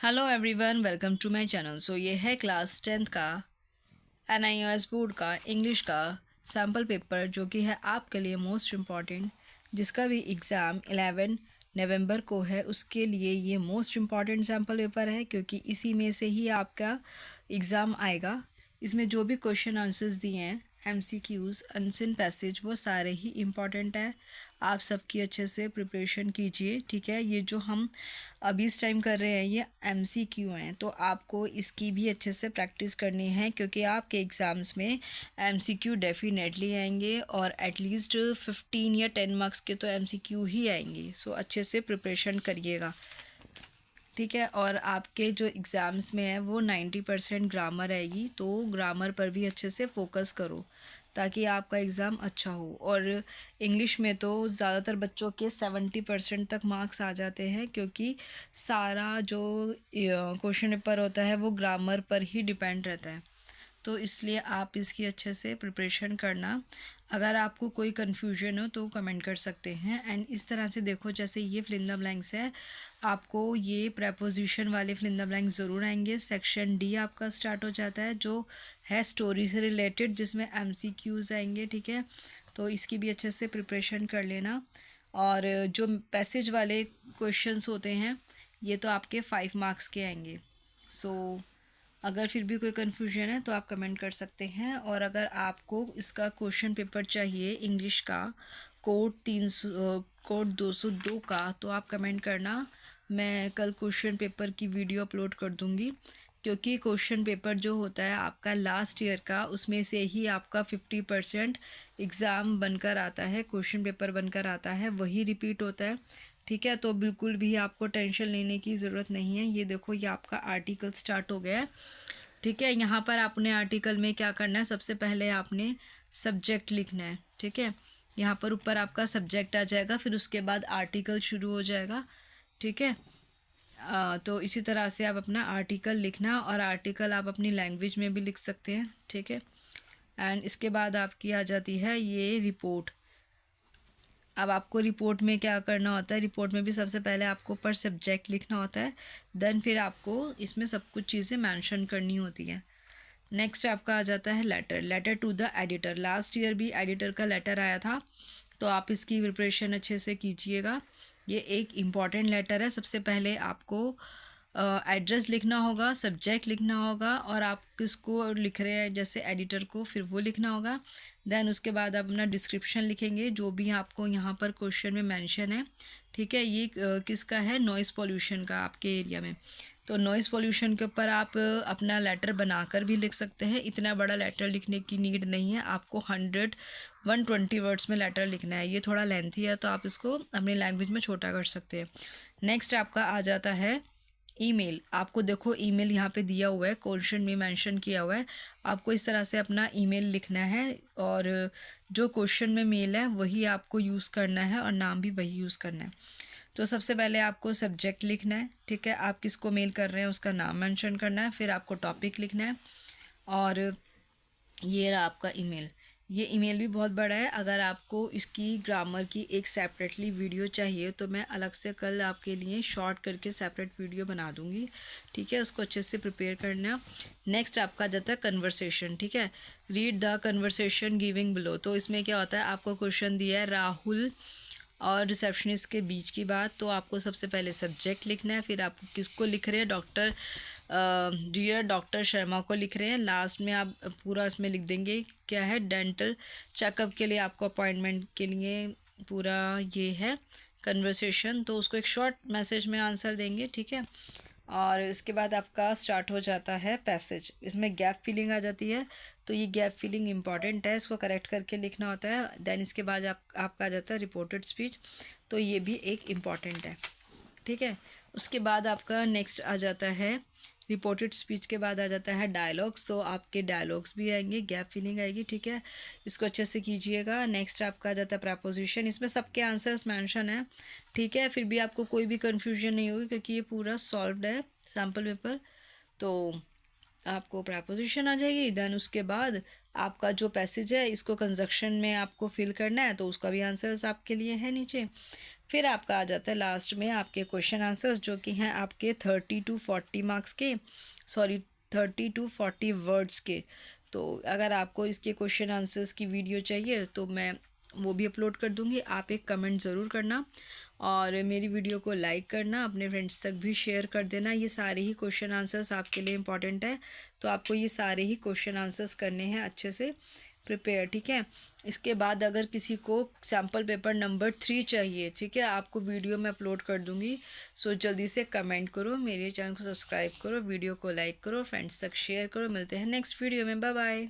Hello everyone, welcome to my channel. So ये है class 10th का NIOS बोर्ड का इंग्लिश का सैम्पल पेपर, जो कि है आपके लिए मोस्ट इम्पॉर्टेंट। जिसका भी एग्ज़ाम 11 नवंबर को है, उसके लिए ये मोस्ट इम्पॉर्टेंट सैम्पल पेपर है, क्योंकि इसी में से ही आपका एग्ज़ाम आएगा। इसमें जो भी क्वेश्चन आंसर्स दिए हैं, MCQs, अनसिन पैसेज, वो सारे ही इम्पॉर्टेंट है। आप सबकी अच्छे से प्रिपरेशन कीजिए, ठीक है। ये जो हम अभी इस टाइम कर रहे हैं ये MCQ हैं, तो आपको इसकी भी अच्छे से प्रैक्टिस करनी है, क्योंकि आपके एग्ज़ाम्स में MCQ डेफिनेटली आएंगे और एटलीस्ट 15 या 10 मार्क्स के तो MCQ ही आएंगे। सो अच्छे से प्रिपरेशन करिएगा, ठीक है। और आपके जो एग्ज़ाम्स में है वो 90% ग्रामर आएगी, तो ग्रामर पर भी अच्छे से फोकस करो ताकि आपका एग्ज़ाम अच्छा हो। और इंग्लिश में तो ज़्यादातर बच्चों के 70% तक मार्क्स आ जाते हैं, क्योंकि सारा जो क्वेश्चन पेपर होता है वो ग्रामर पर ही डिपेंड रहता है। तो इसलिए आप इसकी अच्छे से प्रिपरेशन करना। अगर आपको कोई कन्फ्यूजन हो तो कमेंट कर सकते हैं। एंड इस तरह से देखो, जैसे ये फिल इन द ब्लैंक्स है, आपको ये प्रेपोजिशन वाले फिल इन द ब्लैंक्स ज़रूर आएंगे। सेक्शन डी आपका स्टार्ट हो जाता है, जो है स्टोरी से रिलेटेड, जिसमें MCQs आएंगे, ठीक है। तो इसकी भी अच्छे से प्रिपरेशन कर लेना। और जो पैसेज वाले क्वेश्चंस होते हैं ये तो आपके 5 मार्क्स के आएंगे। सो अगर फिर भी कोई कन्फ्यूजन है तो आप कमेंट कर सकते हैं। और अगर आपको इसका क्वेश्चन पेपर चाहिए इंग्लिश का कोड 202 का, तो आप कमेंट करना। मैं कल क्वेश्चन पेपर की वीडियो अपलोड कर दूंगी, क्योंकि क्वेश्चन पेपर जो होता है आपका लास्ट ईयर का, उसमें से ही आपका 50% एग्ज़ाम बनकर आता है, क्वेश्चन पेपर बनकर आता है, वही रिपीट होता है, ठीक है। तो बिल्कुल भी आपको टेंशन लेने की ज़रूरत नहीं है। ये देखो, ये आपका आर्टिकल स्टार्ट हो गया है, ठीक है। यहाँ पर आपने आर्टिकल में क्या करना है, सबसे पहले आपने सब्जेक्ट लिखना है, ठीक है। यहाँ पर ऊपर आपका सब्जेक्ट आ जाएगा, फिर उसके बाद आर्टिकल शुरू हो जाएगा, ठीक है। तो इसी तरह से आप अपना आर्टिकल लिखना, और आर्टिकल आप अपनी लैंग्वेज में भी लिख सकते हैं, ठीक है। एंड इसके बाद आपकी आ जाती है ये रिपोर्ट। अब आपको रिपोर्ट में क्या करना होता है, रिपोर्ट में भी सबसे पहले आपको पर सब्जेक्ट लिखना होता है, देन फिर आपको इसमें सब कुछ चीज़ें मेंशन करनी होती हैं। नेक्स्ट आपका आ जाता है letter to the editor. Last year भी एडिटर का लेटर आया था, तो आप इसकी प्रिपरेशन अच्छे से कीजिएगा। ये एक इम्पॉर्टेंट लेटर है। सबसे पहले आपको एड्रेस लिखना होगा, सब्जेक्ट लिखना होगा, और आप किसको लिख रहे हैं जैसे एडिटर को, फिर वो लिखना होगा। देन उसके बाद आप अपना डिस्क्रिप्शन लिखेंगे, जो भी आपको यहाँ पर क्वेश्चन में मेंशन है, ठीक है। ये किसका है, नॉइज़ पॉल्यूशन का आपके एरिया में। तो नॉइज़ पॉल्यूशन के ऊपर आप अपना लेटर बनाकर भी लिख सकते हैं। इतना बड़ा लेटर लिखने की नीड नहीं है, आपको 120 वर्ड्स में लेटर लिखना है। ये थोड़ा लेंथी है, तो आप इसको अपनी लैंग्वेज में छोटा कर सकते हैं। नेक्स्ट आपका आ जाता है ईमेल। आपको देखो ईमेल यहाँ पे दिया हुआ है, क्वेश्चन में मेंशन किया हुआ है। आपको इस तरह से अपना ईमेल लिखना है, और जो क्वेश्चन में मेल है वही आपको यूज़ करना है, और नाम भी वही यूज़ करना है। तो सबसे पहले आपको सब्जेक्ट लिखना है, ठीक है। आप किसको मेल कर रहे हैं उसका नाम मेंशन करना है, फिर आपको टॉपिक लिखना है, और ये रहा आपका ईमेल। ये ईमेल भी बहुत बड़ा है। अगर आपको इसकी ग्रामर की एक सेपरेटली वीडियो चाहिए तो मैं अलग से कल आपके लिए शॉर्ट करके सेपरेट वीडियो बना दूंगी, ठीक है। उसको अच्छे से प्रिपेयर करना। नेक्स्ट आपका जाता है कन्वर्सेशन, ठीक है। Read the conversation giving below. तो इसमें क्या होता है, आपको क्वेश्चन दिया है राहुल और रिसेप्शनिस्ट के बीच की बात। तो आपको सबसे पहले सब्जेक्ट लिखना है, फिर आप किसको लिख रहे हैं, डियर डॉक्टर शर्मा को लिख रहे हैं। लास्ट में आप पूरा इसमें लिख देंगे क्या है, डेंटल चेकअप के लिए आपको अपॉइंटमेंट के लिए पूरा ये है कन्वर्सेशन। तो उसको एक शॉर्ट मैसेज में आंसर देंगे, ठीक है। और इसके बाद आपका स्टार्ट हो जाता है पैसेज। इसमें गैप फिलिंग आ जाती है, तो ये गैप फिलिंग इंपॉर्टेंट है, इसको करेक्ट करके लिखना होता है। देन इसके बाद आपका आ जाता है रिपोर्टेड स्पीच, तो ये भी एक इम्पॉर्टेंट है, ठीक है। उसके बाद आपका नेक्स्ट आ जाता है रिपोर्टेड स्पीच के बाद आ जाता है डायलॉग्स। तो आपके डायलॉग्स भी आएंगे, गैप फिलिंग आएगी, ठीक है। इसको अच्छे से कीजिएगा। नेक्स्ट आपका आ जाता है प्रपोजिशन। इसमें सबके आंसर्स मेंशन है, ठीक है। फिर भी आपको कोई भी कन्फ्यूजन नहीं होगी, क्योंकि ये पूरा सॉल्व्ड है सैम्पल पेपर। तो आपको प्रपोजिशन आ जाएगी। देन उसके बाद आपका जो पैसेज है इसको कंजक्शन में आपको फिल करना है, तो उसका भी आंसर्स आपके लिए है नीचे। फिर आपका आ जाता है लास्ट में आपके क्वेश्चन आंसर्स, जो कि हैं आपके 30 to 40 मार्क्स के, सॉरी 30 to 40 वर्ड्स के। तो अगर आपको इसके क्वेश्चन आंसर्स की वीडियो चाहिए तो मैं वो भी अपलोड कर दूँगी। आप एक कमेंट ज़रूर करना और मेरी वीडियो को लाइक करना, अपने फ्रेंड्स तक भी शेयर कर देना। ये सारे ही क्वेश्चन आंसर्स आपके लिए इम्पॉर्टेंट है, तो आपको ये सारे ही क्वेश्चन आंसर्स करने हैं अच्छे से प्रिपेयर, ठीक है। इसके बाद अगर किसी को सैम्पल पेपर नंबर 3 चाहिए, ठीक है, आपको वीडियो में अपलोड कर दूँगी। सो जल्दी से कमेंट करो, मेरे चैनल को सब्सक्राइब करो, वीडियो को लाइक करो, फ्रेंड्स तक शेयर करो। मिलते हैं नेक्स्ट वीडियो में, बाय बाय।